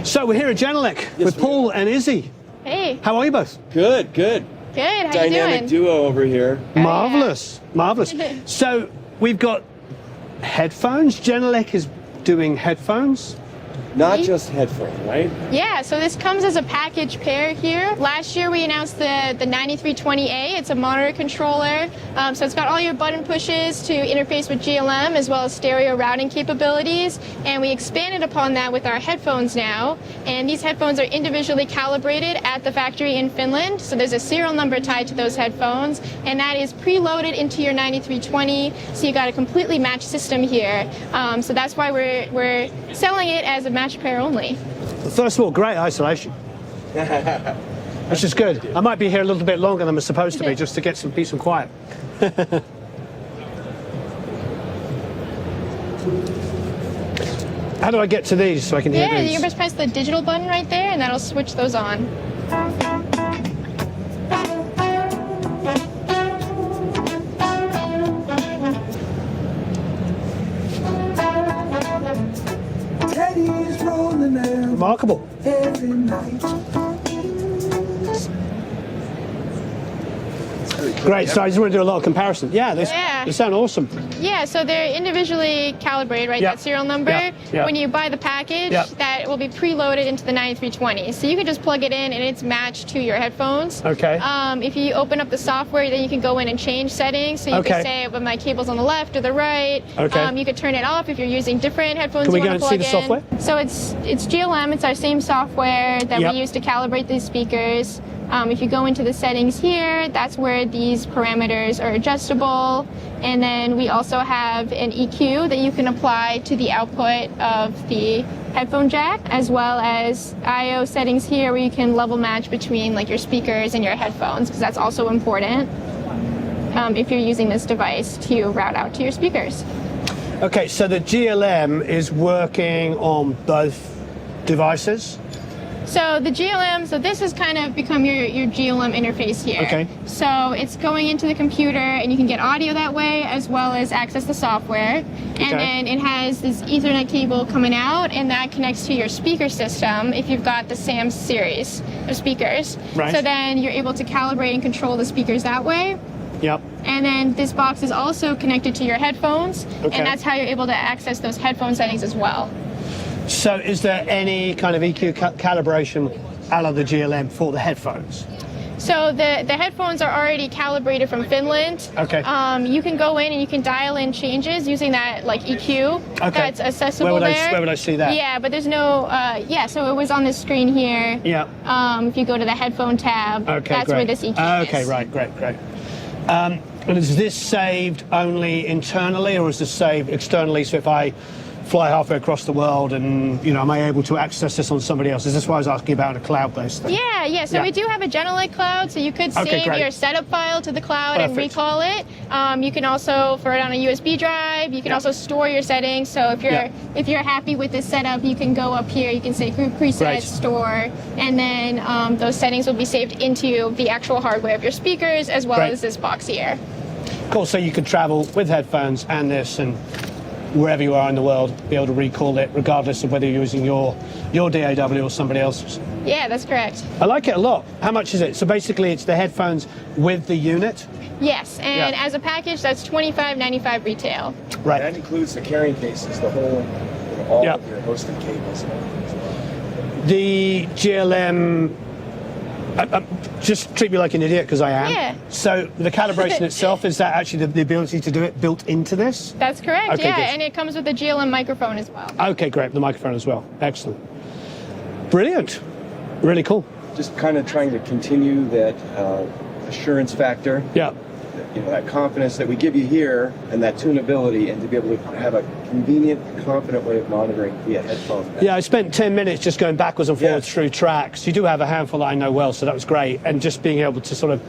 So we're here at Genelec with Paul and Izzy. Hey. How are you both? Good, good. Good, how you doing? Dynamic duo over here. Marvelous, marvelous. So we've got headphones. Genelec is doing headphones. Not just headphones, right? Yeah, so this comes as a package pair here. Last year we announced the 9320A. It's a monitor controller. So it's got all your button pushes to interface with GLM as well as stereo routing capabilities. And we expanded upon that with our headphones now. And these headphones are individually calibrated at the factory in Finland. So there's a serial number tied to those headphones. And that is preloaded into your 9320. So you got a completely matched system here. So that's why we're selling it as a match pair only. First of all, great isolation. Which is good. I might be here a little bit longer than I'm supposed to be just to get some peace and quiet. How do I get to these so I can hear these? Yeah, you can just press the digital button right there and that'll switch those on. Remarkable. Great, so I just want to do a lot of comparison. Yeah, they sound awesome. Yeah, so they're individually calibrated, right? That serial number. When you buy the package, that will be preloaded into the 9320. So you can just plug it in and it's matched to your headphones. Okay. If you open up the software, then you can go in and change settings. So you can say when my cable's on the left or the right. Okay. You could turn it off if you're using different headphones. Can we go and see the software? So it's GLM. It's our same software that we use to calibrate these speakers. If you go into the settings here, that's where these parameters are adjustable. And then we also have an EQ that you can apply to the output of the headphone jack, as well as I/O settings here where you can level match between like your speakers and your headphones, because that's also important if you're using this device to route out to your speakers. Okay, so the GLM is working on both devices? So the GLM, so this has kind of become your GLM interface here. Okay. So it's going into the computer and you can get audio that way as well as access the software. And then it has this Ethernet cable coming out and that connects to your speaker system if you've got the SAM series of speakers. Right. So then you're able to calibrate and control the speakers that way. Yep. And then this box is also connected to your headphones. And that's how you're able to access those headphone settings as well. So is there any kind of EQ calibration a la the GLM for the headphones? So the headphones are already calibrated from Finland. Okay. You can go in and you can dial in changes using that like EQ that's accessible there. Where would I see that? Yeah, but there's no, so it was on this screen here. Yeah. If you go to the headphone tab, that's where this EQ is. Okay, right, great. And is this saved only internally or is this saved externally? So if I fly halfway across the world and, am I able to access this on somebody else? Is this why I was asking about a cloud-based thing? Yeah. So we do have a Genelec cloud, so you could save your setup file to the cloud and recall it. You can also, for it on a USB drive, you can also store your settings. So if you're happy with this setup, you can go up here, you can say group presets, store, and then those settings will be saved into the actual hardware of your speakers as well as this box here. Cool, so you could travel with headphones and this and wherever you are in the world, be able to recall it regardless of whether you're using your DAW or somebody else's. Yeah, that's correct. I like it a lot. How much is it? So basically it's the headphones with the unit? Yes, and as a package that's $25.95 retail. Right. That includes the carrying cases, the whole, all of your hosted cables and everything as well. The GLM, just treat me like an idiot because I am. Yeah. So the calibration itself, is that actually the ability to do it built into this? That's correct, okay, good. And it comes with a GLM microphone as well. Okay, great, the microphone as well. Excellent. Brilliant. Really cool. Just kind of trying to continue that assurance factor. Yeah. That confidence that we give you here and that tunability, and to be able to have a convenient, confident way of monitoring via headphone. Yeah, I spent 10 minutes just going backwards and forwards through tracks. You do have a handful that I know well, so that was great. And just being able to sort of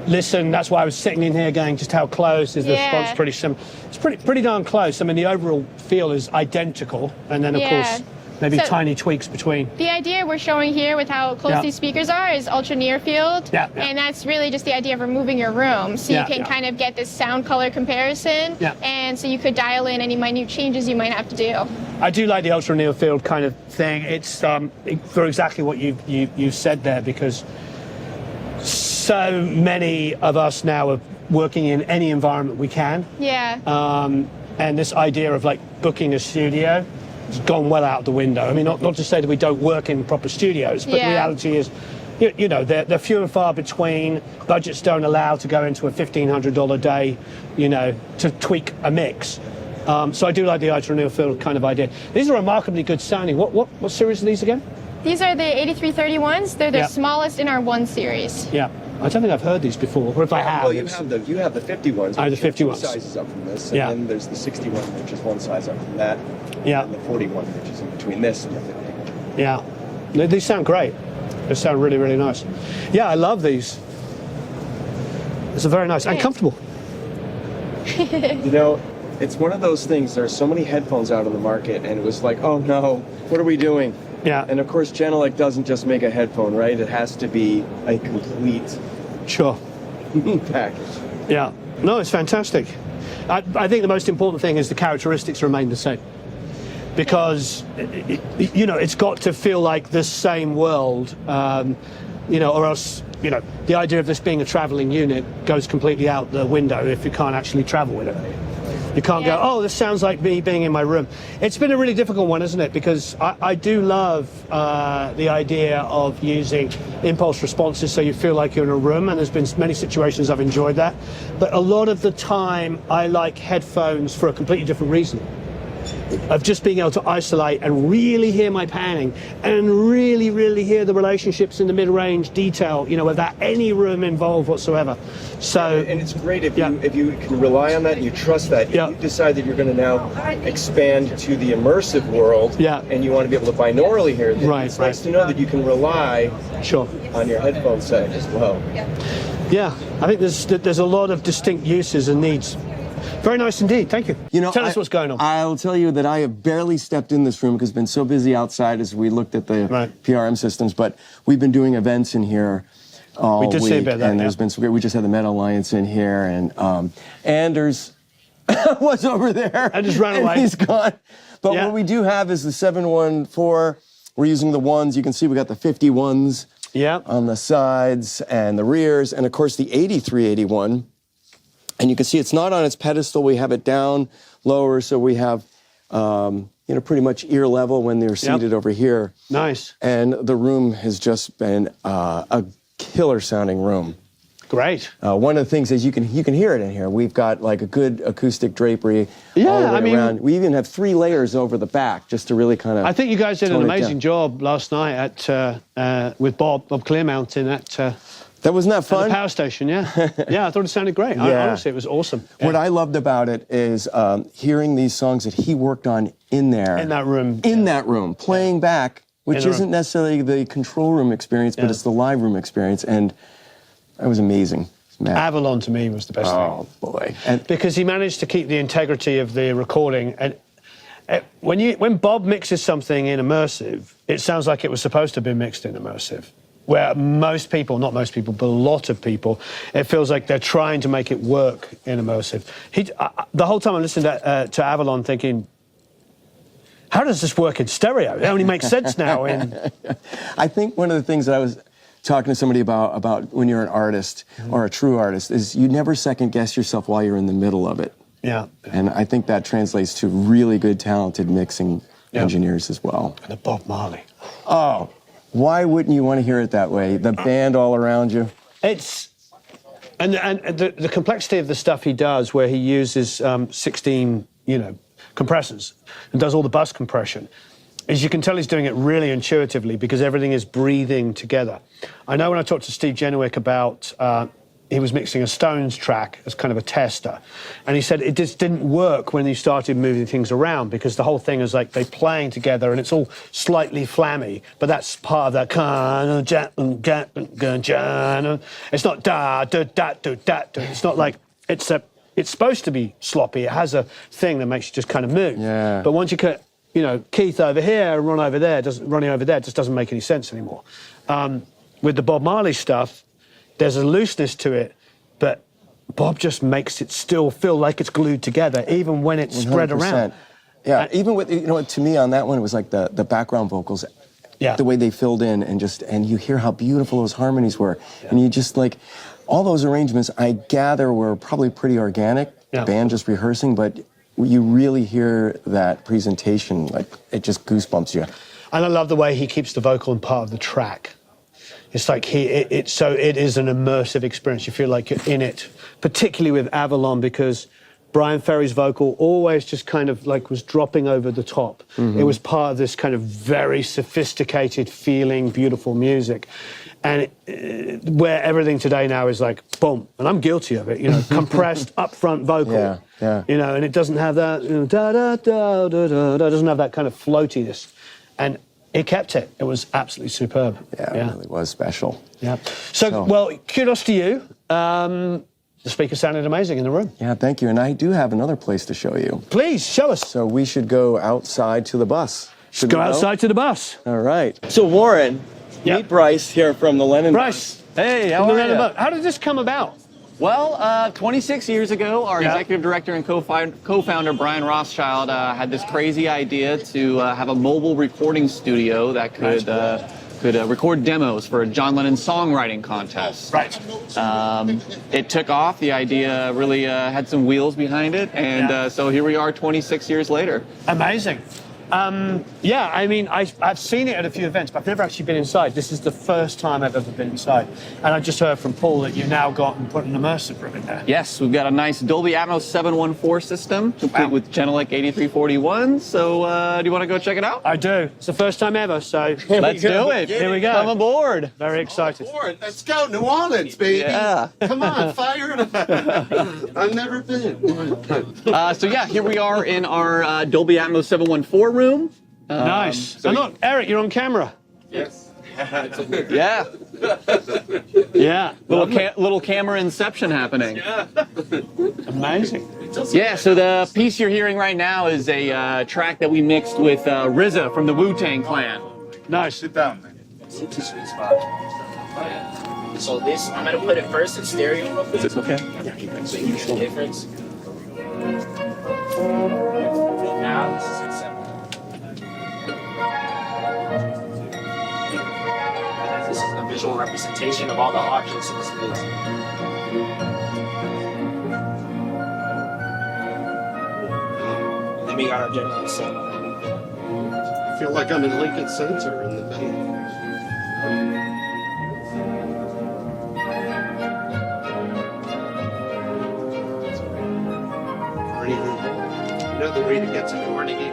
listen, that's why I was sitting in here going, just how close is the response? Pretty similar. It's pretty darn close. I mean, the overall feel is identical. And then, of course, maybe So- tiny tweaks between. The idea we're showing here with how close Yeah. these speakers are is ultra near field. Yeah, yeah. And that's really just the idea of removing your room. So Yeah, you can yeah. kind of get this sound color comparison. Yeah. And so you could dial in any minute changes you might have to do. I do like the ultra near field kind of thing. It's for exactly what you've said there, because so many of us now are working in any environment we can. Yeah. And this idea of like booking a studio has gone well out the window. I mean, not to say that we don't work in proper studios, but the Yeah. reality is, you know, they're few and far between. Budgets don't allow to go into a $1,500 day, you know, to tweak a mix. So I do like the ultra near field kind of idea. These are remarkably good sounding. What series are these again? These are the 8331s. They're the Yeah. smallest in our 1 series. Yeah, I don't think I've heard these before, or if I have. Well, you have the 50 ones. Oh, the which are 50 two ones. sizes up from this. Yeah. And then there's the 61, which is one size up from that. Yeah. And the 41, which is in between this and the 50. Yeah, these sound great. They sound really, really nice. Yeah, I love these. It's a very nice and Great. comfortable. You know, it's one of those things. There are so many headphones out on the market, and it was like, oh no, what are we doing? Yeah. And of course, Genelec doesn't just make a headphone, right? It has to be a complete Sure. package. Yeah. No, it's fantastic. I think the most important thing is the characteristics remain the same. Because, you know, it's got to feel like the same world, you know, or else, you know, the idea of this being a traveling unit goes completely out the window if you can't actually travel with it. You can't go, Yeah. oh, this sounds like me being in my room. It's been a really difficult one, isn't it? Because I do love the idea of using impulse responses so you feel like you're in a room, and there's been many situations I've enjoyed that. But a lot of the time, I like headphones for a completely different reason. Of just being able to isolate and really hear my panning and really, really hear the relationships in the mid-range detail, you know, without any room involved whatsoever. So, And it's great if Yeah. you can rely on that and you trust that. If Yeah. you decide that you're going to now expand to the immersive world, Yeah. and you want to be able to binaurally hear it, Right, it's right. nice to know that you can rely sure. on your headphone set as well. Yeah, I think there's a lot of distinct uses and needs. Very nice indeed. Thank you. You know, Tell us what's going on. I'll tell you that I have barely stepped in this room because I've been so busy outside as we looked at the Right. PRM systems. But we've been doing events in here all We did week, see a bit of that, and there's yeah. been some great. We just had the Meta Alliance in here, and Anders was over there. I just ran and away. He's gone. But Yeah. what we do have is the 714. We're using the ones. You can see we got the 51s Yeah. on the sides and the rears, and of course the 8381. And you can see it's not on its pedestal. We have it down lower, so we have, you know, pretty much ear level when they're seated over here. Nice. And the room has just been a killer sounding room. Great. One of the things is you can hear it in here. We've got like a good acoustic drapery Yeah, all the way I mean- around. We even have 3 layers over the back just to really kind of. I think you guys did an tone it amazing down. job last night at with Bob Clearmountain at That wasn't that the fun? power station. Yeah. Yeah, I thought it sounded great. Yeah. Honestly, it was awesome. What Yeah. I loved about it is hearing these songs that he worked on in there. In that room. In that room, playing back, which In the room. isn't necessarily the control room experience, but Yeah. it's the live room experience. And that was amazing. Matt. Avalon to me was the best Oh, boy. And because he managed to keep the integrity of the recording. And when Bob mixes something in immersive, it sounds like it was supposed to have been mixed in immersive. Where most people, not most people, but a lot of people, it feels like they're trying to make it work in immersive. The whole time I listened to Avalon thinking, how does this work in stereo? It only makes sense now in... I think one of the things that I was talking to somebody about when you're an artist or a true artist is you never second guess yourself while you're in the middle of it. Yeah. And I think that translates to really good, talented mixing Yeah. engineers as well. And the Bob Marley. Oh, why wouldn't you want to hear it that way? The band all around you. It's and the complexity of the stuff he does, where he uses 16, you know, compressors and does all the bus compression, is you can tell he's doing it really intuitively because everything is breathing together. I know when I talked to Steve Genelec about he was mixing a Stones track as kind of a tester, and he said it just didn't work when he started moving things around because the whole thing is like they playing together and it's all slightly flammy, but that's part of that kind of it's not da da da da da. It's not like it's supposed to be sloppy. It has a thing that makes you just kind of move. Yeah. But once you you know, Keith over here, Ron over there, Ronnie over there, just doesn't make any sense anymore. With the Bob Marley stuff, there's a looseness to it, but Bob just makes it still feel like it's glued together, even when it's 100%. Spread around. Yeah, even with, you know, to me on that one, it was like the background vocals, the way they filled in, and you hear how beautiful those harmonies were, and you just like, all those arrangements, I gather, were probably pretty organic, the band just rehearsing, but you really hear that presentation, like it just goosebumps you. And I love the way he keeps the vocal in part of the track. It's like it is an immersive experience. You feel like you're in it, particularly with Avalon, because Brian Ferry's vocal always just kind of like was dropping over the top. It was part of this kind of very sophisticated feeling, beautiful music. And where everything today now is like, boom, and I'm guilty of it, you know, compressed upfront vocal, you know, and it doesn't have that, you know, da-da-da-da-da-da, doesn't have that kind of floatiness. And it kept it. It was absolutely superb. Yeah, it really was special. Yeah. So, well, kudos to you. The speaker sounded amazing in the room. Yeah, thank you. And I do have another place to show you. Please, show us. So we should go outside to the bus. Should go outside to the bus. All right. So Warren, meet Bryce here from the Lennon. Bryce. Hey, how are you? How did this come about? Well, 26 years ago, our executive director and co-founder, Brian Rothschild, had this crazy idea to have a mobile recording studio that could record demos for a John Lennon songwriting contest. Right. It took off. The idea really had some wheels behind it, and so here we are 26 years later. Amazing. Yeah, I mean, I've seen it at a few events, but I've never actually been inside. This is the first time I've ever been inside. And I just heard from Paul that you've now got and put an immersive room in there. Yes, we've got a nice Dolby Atmos 714 system, complete with Genelec 8341. So do you want to go check it out? I do. It's the first time ever, so let's do it. Here we go. Come aboard. Very excited. Let's go, New Orleans, baby. Yeah. Come on, fire it up. I've never been. So yeah, here we are in our Dolby Atmos 714 room. Nice. So and look, Eric, you're on camera. Yes. Yeah. Yeah. Little camera inception happening. Yeah. Amazing. Yeah, so the piece you're hearing right now is a track that we mixed with Rizza from the Wu-Tang Clan. Nice. Sit down, man. Sweet spot. So this, I'm gonna put it first in stereo real quick. Is this okay? So you hear the difference. Now this is acceptable. This is a visual representation of all the objects in the space. And then we got our general set. I feel like I'm in Lincoln Center in the middle. Carnegie. You know the way to get to Carnegie?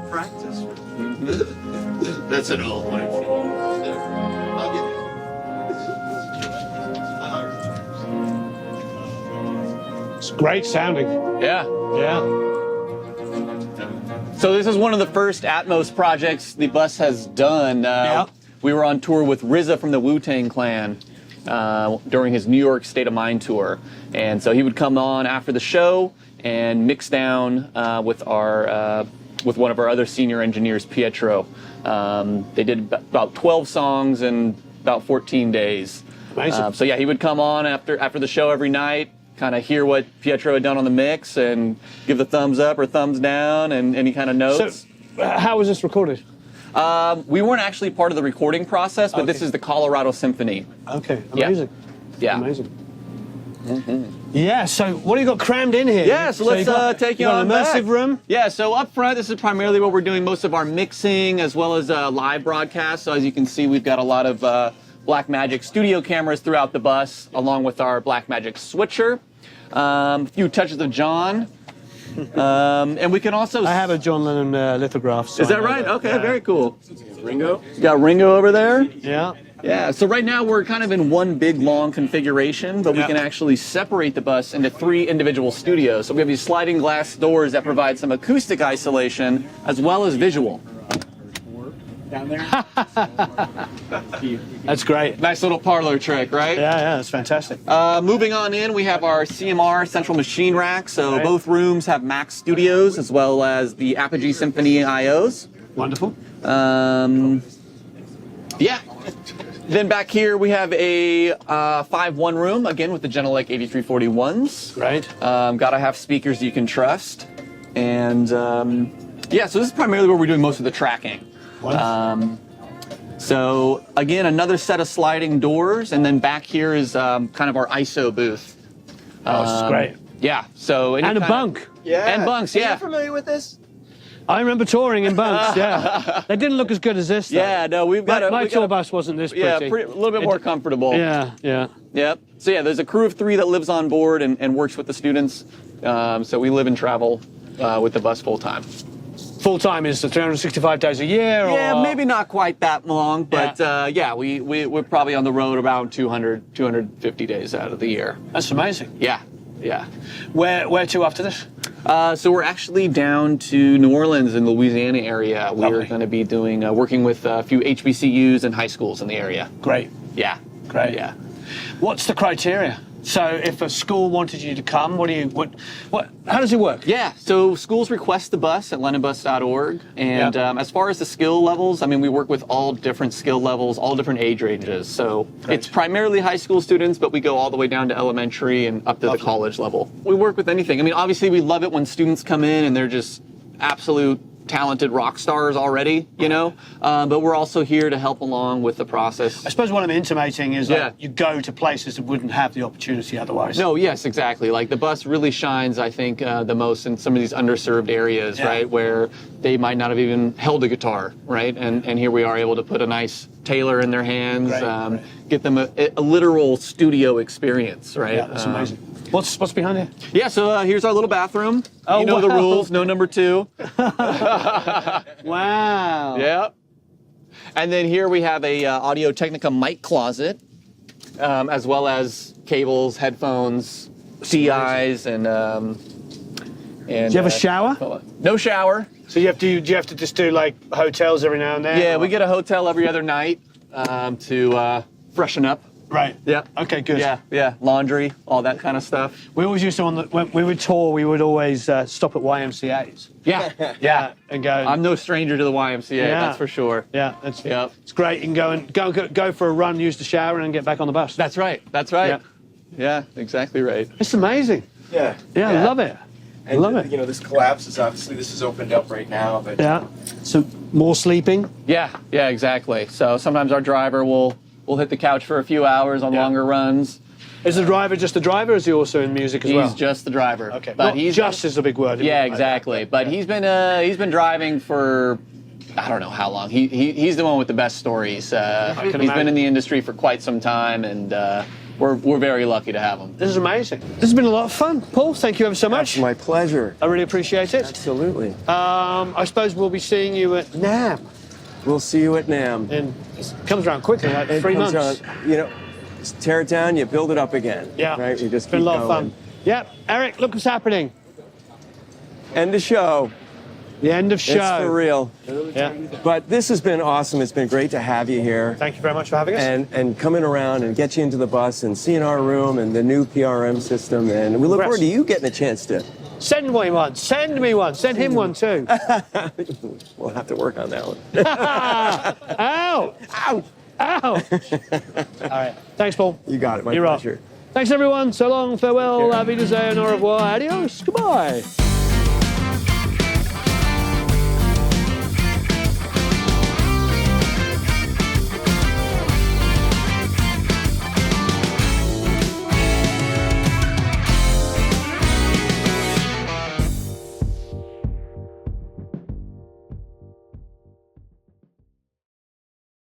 Practice. That's an old one. I'll get it. It's great sounding. Yeah. Yeah. So this is one of the first Atmos projects the bus has done. We were on tour with Rizza from the Wu-Tang Clan during his New York State of Mind tour. And so he would come on after the show and mix down with one of our other senior engineers, Pietro. They did about 12 songs in about 14 days. Amazing. So yeah, he would come on after the show every night, kind of hear what Pietro had done on the mix and give the thumbs up or thumbs down and any kind of notes. So, how was this recorded? We weren't actually part of the recording process, but this is the Colorado Symphony. Okay, amazing. Yeah. Amazing. Yeah, so what do you got crammed in here? Yeah, so let's take you on an immersive back. room? Yeah, so up front, this is primarily what we're doing most of our mixing as well as live broadcasts. So as you can see, we've got a lot of Blackmagic studio cameras throughout the bus, along with our Blackmagic switcher. A few touches of John. And we can also... I have a John Lennon lithograph. So is that right? Okay, yeah. very cool. Ringo? You got Ringo over there? Yeah. Yeah, so right now we're kind of in one big long configuration, but we can actually separate the bus into 3 individual studios. So we have these sliding glass doors that provide some acoustic isolation as well as visual. down there. That's great. Nice little parlor trick, right? Yeah, that's fantastic. Moving on in, we have our CMR central machine rack. So Right. both rooms have Mac Studios as well as the Apogee Symphony IOs. Wonderful. Yeah. Then back here we have a 5-1 room, again with the Genelec 8341s. Great. Gotta have speakers you can trust. And yeah, so this is primarily where we're doing most of the tracking. So again, another set of sliding doors, and then back here is kind of our ISO booth. Oh, this is great. Yeah, so And a bunk. Yeah. And bunks, Are yeah. you familiar with this? I remember touring in bunks, yeah. They didn't look as good as this, though. Yeah, no, we've got My we tour got bus wasn't this yeah, pretty. a little bit more comfortable. Yeah. Yep. So yeah, there's a crew of 3 that lives on board and works with the students. So we live and travel with the bus full time. Full time is 365 days a year? Yeah, or? maybe not quite that long, but yeah, we're probably on the road around 250 days out of the year. That's amazing. Yeah. Where to after this? So we're actually down to New Orleans in the Louisiana area. We're Lovely. going to be doing working with a few HBCUs and high schools in the area. Great. Yeah. Great. Yeah. What's the criteria? So if a school wanted you to come, how does it work? Yeah, so schools request the bus at lennonbus.org. And Yeah. as far as the skill levels, I mean, we work with all different skill levels, all different age ranges. So it's primarily high school students, but we go all the way down to elementary and up to the college level. We work with anything. I mean, obviously, we love it when students come in and they're just absolute talented rock stars already, you know, but we're also here to help along with the process. I suppose what I'm intimating is Yeah. that you go to places that wouldn't have the opportunity otherwise. No, yes, exactly. Like the bus really shines, I think, the most in some of these underserved areas, Yeah. right, where they might not have even held a guitar, right? And here we are able to put a nice Taylor in their hands, Great. get them a literal studio experience, right? Yeah, that's amazing. What's behind here? Yeah, so here's our little bathroom. Oh, you know the wow. rules, no number 2. Wow. Yep. And then here we have a Audio Technica mic closet, as well as cables, headphones, CIs, and Do you have a shower? No shower. So do you have to just do like hotels every now and then? Yeah, or- we get a hotel every other night to freshen up. Right. Yeah. Okay, good. Yeah. Laundry, all that kind of stuff. We always used to, when we would tour, we would always stop at YMCA's. Yeah. Yeah. And go. I'm no stranger to the YMCA, Yeah. that's for sure. Yeah, Yep. it's great. You can go for a run, use the shower, and get back on the bus. That's right. Yeah, exactly right. It's amazing. Yeah. Yeah, I love it. And, love it. You know, this collapses. Obviously, this is opened up right now, but Yeah. So more sleeping. Yeah, exactly. So sometimes our driver will hit the couch for a few hours on Yeah. longer runs. Is the driver just the driver, or is he also in music as well? He's just the driver. Okay. But Not he's just is a big word. Yeah, exactly. But he's been driving for I don't know how long. He's the one with the best stories. He's been imagine. in the industry for quite some time, and we're very lucky to have him. This is amazing. This has been a lot of fun. Paul, thank you ever so much. It's my pleasure. I really appreciate it. Absolutely. I suppose we'll be seeing you at NAM. We'll see you at NAM. And it comes around quickly, like It 3 comes months. around, you know, just tear it down, you build it up again. Yeah. Right? You just It's been a keep lot of going. fun. Yeah, Eric, look what's happening. End of show. The end of show. It's for real. Yeah. But this has been awesome. It's been great to have you here. Thank you very much for having us. And coming around and get you into the bus and seeing our room and the new PRM system. And we look Congrats. forward to you getting a chance to. Send me one. Send me one. Send him one too. We'll have to work on that one. Ow! Ow! Ow! All right. Thanks, Paul. You got it. My You're off. pleasure. Thanks, everyone. So long. Farewell. Auf Wiedersehen. Au revoir. Adios. Goodbye.